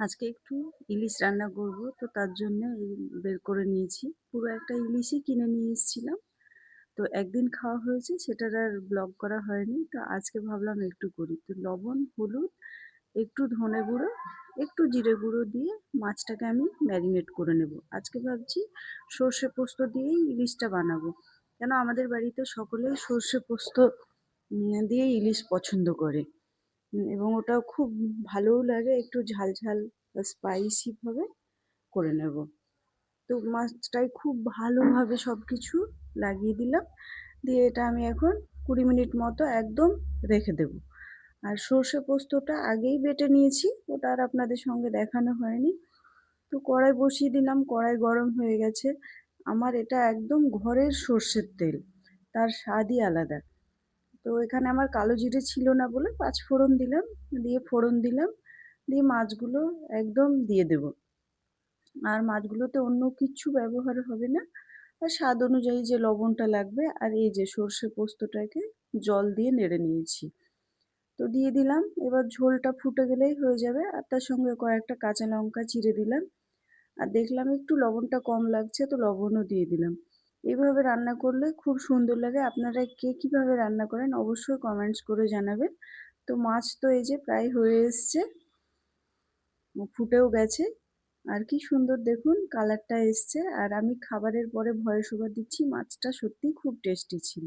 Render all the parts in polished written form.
আজকে একটু ইলিশ রান্না করব, তো তার জন্য এই বের করে নিয়েছি। পুরো একটা ইলিশই কিনে নিয়ে এসেছিলাম। তো একদিন খাওয়া হয়েছে, সেটার আর ব্লগ করা হয়নি। তো আজকে ভাবলাম একটু করি। তো লবণ, হলুদ, একটু ধনে গুঁড়ো, একটু জিরে গুঁড়ো দিয়ে মাছটাকে আমি ম্যারিনেট করে নেব। আজকে ভাবছি সর্ষে পোস্ত দিয়েই ইলিশটা বানাবো। কেন আমাদের বাড়িতে সকলেই সর্ষে পোস্ত দিয়েই ইলিশ পছন্দ করে। এবং ওটাও খুব ভালোও লাগে, একটু ঝাল ঝাল বা স্পাইসি ভাবে করে নেব। তো মাছটায় খুব ভালোভাবে সব কিছু লাগিয়ে দিলাম, দিয়ে এটা আমি এখন 20 মিনিট মতো একদম রেখে দেব। আর সর্ষে পোস্তটা আগেই বেটে নিয়েছি, ওটা আর আপনাদের সঙ্গে দেখানো হয়নি। তো কড়াই বসিয়ে দিলাম, কড়াই গরম হয়ে গেছে। আমার এটা একদম ঘরের সর্ষের তেল, তার স্বাদই আলাদা। তো এখানে আমার কালো জিরে ছিল না বলে 5 ফোড়ন দিলাম, দিয়ে ফোড়ন দিলাম, দিয়ে মাছগুলো একদম দিয়ে দেব। আর মাছগুলোতে অন্য কিচ্ছু ব্যবহার হবে না, আর স্বাদ অনুযায়ী যে লবণটা লাগবে। আর এই যে সর্ষে পোস্তটাকে জল দিয়ে নেড়ে নিয়েছি, তো দিয়ে দিলাম। এবার ঝোলটা ফুটে গেলেই হয়ে যাবে। আর তার সঙ্গে কয়েকটা কাঁচা লঙ্কা চিড়ে দিলাম। আর দেখলাম একটু লবণটা কম লাগছে, তো লবণও দিয়ে দিলাম। এইভাবে রান্না করলে খুব সুন্দর লাগে। আপনারা কে কীভাবে রান্না করেন অবশ্যই কমেন্টস করে জানাবেন। তো মাছ তো এই যে প্রায় হয়ে এসছে, ফুটেও গেছে। আর কি সুন্দর দেখুন কালারটা এসছে। আর আমি খাবারের পরে ভয়েস ওভার দিচ্ছি, মাছটা সত্যিই খুব টেস্টি ছিল।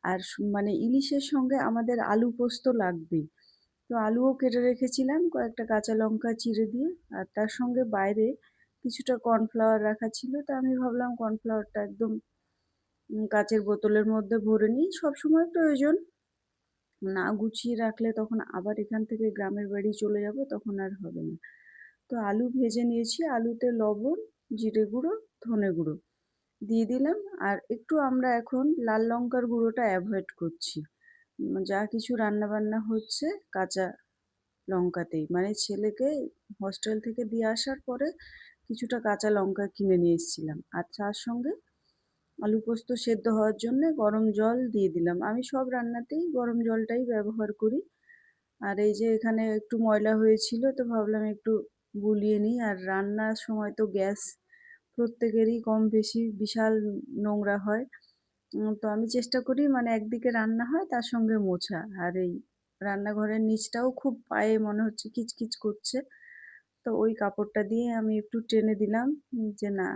আর মানে ইলিশের সঙ্গে আমাদের আলু পোস্ত লাগবেই। তো আলুও কেটে রেখেছিলাম কয়েকটা কাঁচা লঙ্কা চিড়ে দিয়ে। আর তার সঙ্গে বাইরে কিছুটা কর্নফ্লাওয়ার রাখা ছিল, তো আমি ভাবলাম কর্নফ্লাওয়ারটা একদম কাচের বোতলের মধ্যে ভরে নিই। সবসময় প্রয়োজন, না গুছিয়ে রাখলে তখন আবার এখান থেকে গ্রামের বাড়ি চলে যাব, তখন আর হবে না। তো আলু ভেজে নিয়েছি, আলুতে লবণ, জিরে গুঁড়ো, ধনে গুঁড়ো দিয়ে দিলাম। আর একটু আমরা এখন লাল লঙ্কার গুঁড়োটা অ্যাভয়েড করছি। যা কিছু রান্না বান্না হচ্ছে কাঁচা লঙ্কাতেই, মানে ছেলেকে হস্টেল থেকে দিয়ে আসার পরে কিছুটা কাঁচা লঙ্কা কিনে নিয়ে এসেছিলাম। আর তার সঙ্গে আলু পোস্ত সেদ্ধ হওয়ার জন্য গরম জল দিয়ে দিলাম। আমি সব রান্নাতেই গরম জলটাই ব্যবহার করি। আর এই যে এখানে একটু ময়লা হয়েছিল, তো ভাবলাম একটু গুলিয়ে নিই। আর রান্নার সময় তো গ্যাস প্রত্যেকেরই কম বেশি বিশাল নোংরা হয়। তো আমি চেষ্টা করি মানে একদিকে রান্না হয় তার সঙ্গে মোছা। আর এই রান্নাঘরের নিচটাও খুব পায়ে মনে হচ্ছে কিচকিচ করছে, তো ওই কাপড়টা দিয়ে আমি একটু টেনে দিলাম, যে না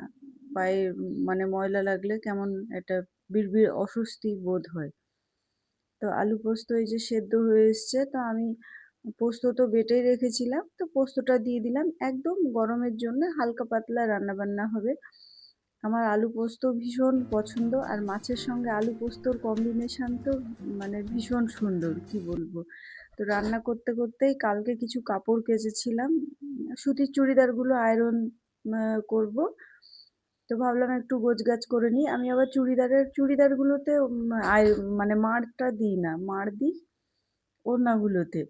পায়ে মানে ময়লা লাগলে কেমন একটা বিড়বিড় অস্বস্তি বোধ হয়। তো আলু পোস্ত এই যে সেদ্ধ হয়ে এসছে, তো আমি পোস্ত তো বেটেই রেখেছিলাম, তো পোস্তটা দিয়ে দিলাম। একদম গরমের জন্য হালকা পাতলা রান্না বান্না হবে। আমার আলু পোস্ত ভীষণ পছন্দ। আর মাছের সঙ্গে আলু পোস্তর কম্বিনেশন তো মানে ভীষণ সুন্দর, কি বলবো। তো রান্না করতে করতেই কালকে কিছু কাপড় কেচেছিলাম, সুতির চুড়িদারগুলো আয়রন করব। তো ভাবলাম একটু গোছগাছ করে নিই। আমি আবার চুড়িদারগুলোতে মানে মাড়টা দিই না, মাড় দিই ওড়নাগুলোতে।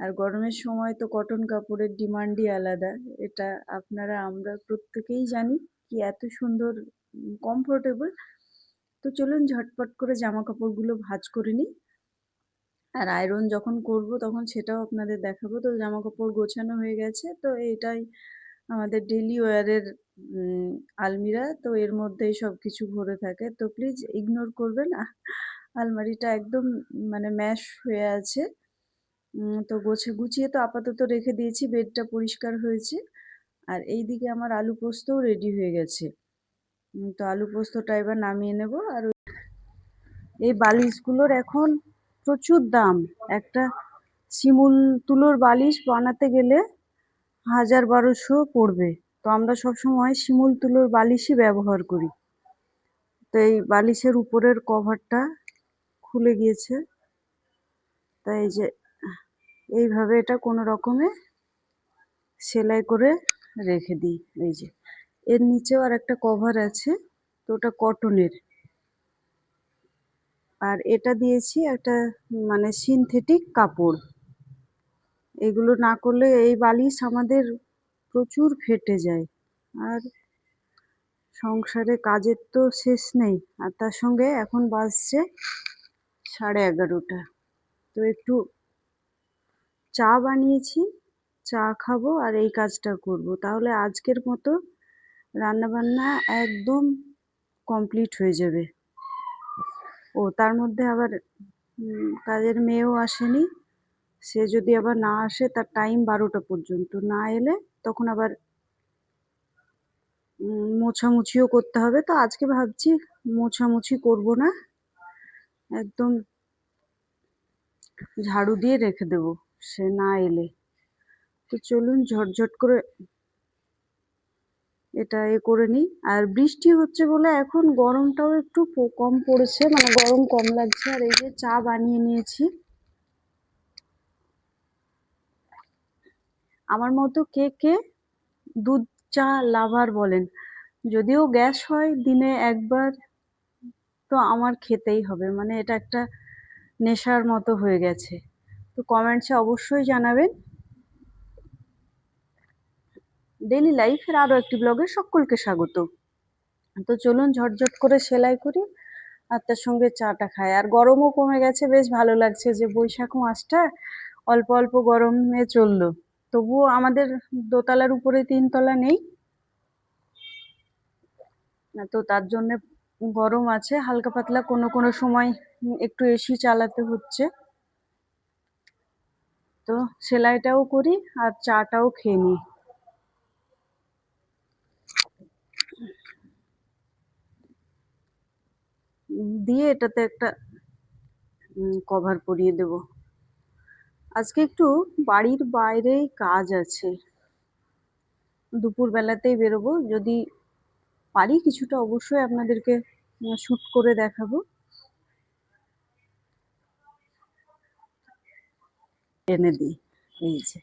আর গরমের সময় তো কটন কাপড়ের ডিমান্ডই আলাদা। এটা আপনারা আমরা প্রত্যেকেই জানি কি এত সুন্দর কমফোর্টেবল। তো চলুন ঝটপট করে জামা কাপড়গুলো ভাঁজ করে নিই। আর আয়রন যখন করব তখন সেটাও আপনাদের দেখাবো। তো জামা কাপড় গোছানো হয়ে গেছে, তো এটাই আমাদের ডেইলি ওয়্যারের আলমিরা। তো এর মধ্যেই সব কিছু ভরে থাকে, তো প্লিজ ইগনোর করবেন। আলমারিটা একদম মানে ম্যাশ হয়ে আছে। তো গুছিয়ে তো আপাতত রেখে দিয়েছি, বেডটা পরিষ্কার হয়েছে। আর এইদিকে আমার আলু পোস্তও রেডি হয়ে গেছে। তো আলু পোস্তটা এবার নামিয়ে নেব। আর এই বালিশগুলোর এখন প্রচুর দাম। একটা শিমুল তুলোর বালিশ বানাতে গেলে 1000-1200 পড়বে। তো আমরা সবসময় শিমুল তুলোর বালিশই ব্যবহার করি। তো এই বালিশের উপরের কভারটা খুলে গিয়েছে, তাই এই যে এইভাবে এটা কোনো রকমে সেলাই করে রেখে দিই। এই যে এর নিচেও আর একটা কভার আছে, তো ওটা কটনের। আর এটা দিয়েছি একটা মানে সিনথেটিক কাপড়। এগুলো না করলে এই বালিশ আমাদের প্রচুর ফেটে যায়। আর সংসারে কাজের তো শেষ নেই। আর তার সঙ্গে এখন বাজছে 11:30। তো একটু চা বানিয়েছি, চা খাবো আর এই কাজটা করব। তাহলে আজকের মতো রান্নাবান্না একদম কমপ্লিট হয়ে যাবে। ও তার মধ্যে আবার কাজের মেয়েও আসেনি। সে যদি আবার না আসে, তার টাইম 12টা পর্যন্ত, না এলে তখন আবার মোছামুছিও করতে হবে। তো আজকে ভাবছি মোছামুছি করব না, একদম ঝাড়ু দিয়ে রেখে দেবো সে না এলে। তো চলুন ঝটঝট করে এটা করে নিই। আর বৃষ্টি হচ্ছে বলে এখন গরমটাও একটু কম পড়েছে, মানে গরম কম লাগছে। আর এই যে চা বানিয়ে নিয়েছি। আমার মতো কে কে দুধ চা লাভার বলেন? যদিও গ্যাস হয় দিনে একবার, তো আমার খেতেই হবে, মানে এটা একটা নেশার মতো হয়ে গেছে। তো কমেন্টসে অবশ্যই জানাবেন। ডেইলি লাইফের আরও একটি ব্লগে সকলকে স্বাগত। তো চলুন ঝটঝট করে সেলাই করি আর তার সঙ্গে চাটা খাই। আর গরমও কমে গেছে, বেশ ভালো লাগছে যে বৈশাখ মাসটা অল্প অল্প গরমে চললো। তবুও আমাদের দোতলার উপরে 3 তলা নেই, তো তার জন্যে গরম আছে হালকা পাতলা। কোনো কোনো সময় একটু এসি চালাতে হচ্ছে। তো সেলাইটাও করি আর চাটাও খেয়ে নিই। দিয়ে এটাতে একটা কভার পরিয়ে দেব। আজকে একটু বাড়ির বাইরেই কাজ আছে, দুপুর বেলাতেই বেরোবো। যদি পারি কিছুটা অবশ্যই আপনাদেরকে শুট করে দেখাবো। এনে দিই, এই যে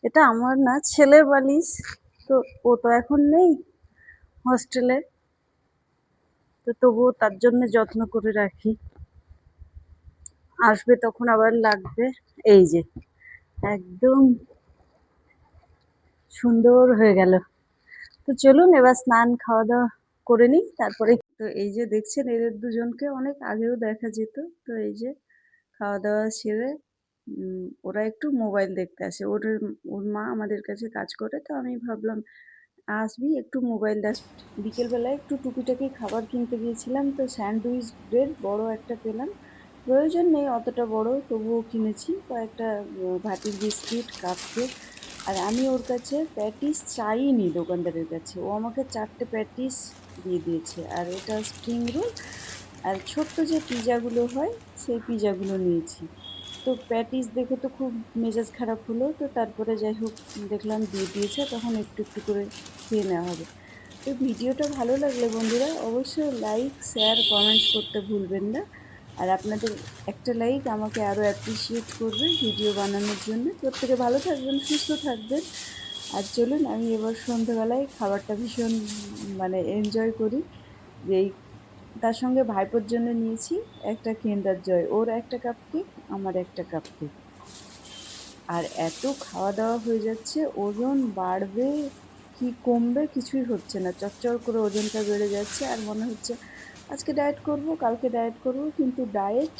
এটা আমার না, ছেলের বালিশ। তো ও তো এখন নেই হস্টেলে, তো তবুও তার জন্য যত্ন করে রাখি, আসবে তখন আবার লাগবে। এই যে একদম সুন্দর হয়ে গেল। তো চলুন এবার স্নান খাওয়া দাওয়া করে নিই, তারপরে। তো এই যে দেখছেন, এদের দুজনকে অনেক আগেও দেখা যেত। তো এই যে খাওয়া দাওয়া সেরে ওরা একটু মোবাইল দেখতে আসে। ওর মা আমাদের কাছে কাজ করে, তো আমি ভাবলাম আসবি একটু মোবাইল দেখ। বিকেলবেলায় একটু টুকিটাকি খাবার কিনতে গিয়েছিলাম, তো স্যান্ডউইচ ব্রেড বড় একটা পেলাম। প্রয়োজন নেই অতটা বড়, তবুও কিনেছি। কয়েকটা ভাটির বিস্কিট, কাপকেক। আর আমি ওর কাছে প্যাটিস চাইনি দোকানদারের কাছে, ও আমাকে 4টে প্যাটিস দিয়ে দিয়েছে। আর এটা স্প্রিং রোল আর ছোট্ট যে পিজাগুলো হয়, সেই পিজাগুলো নিয়েছি। তো প্যাটিস দেখে তো খুব মেজাজ খারাপ হলো। তো তারপরে যাই হোক দেখলাম দিয়ে দিয়েছে, তখন একটু একটু করে খেয়ে নেওয়া হবে। তো ভিডিওটা ভালো লাগলে বন্ধুরা অবশ্যই লাইক, শেয়ার, কমেন্টস করতে ভুলবেন না। আর আপনাদের একটা লাইক আমাকে আরও অ্যাপ্রিসিয়েট করবে ভিডিও বানানোর জন্য। প্রত্যেকে ভালো থাকবেন, সুস্থ থাকবেন। আর চলুন আমি এবার সন্ধ্যেবেলায় খাবারটা ভীষণ মানে এনজয় করি। যেই তার সঙ্গে ভাইপোর জন্য নিয়েছি একটা কিন্ডার জয়, ওর একটা কাপকেক, আমার একটা কাপকেক। আর এত খাওয়া দাওয়া হয়ে যাচ্ছে, ওজন বাড়বে কি কমবে কিছুই হচ্ছে না, চটচট করে ওজনটা বেড়ে যাচ্ছে। আর মনে হচ্ছে আজকে ডায়েট করব, কালকে ডায়েট করব, কিন্তু ডায়েট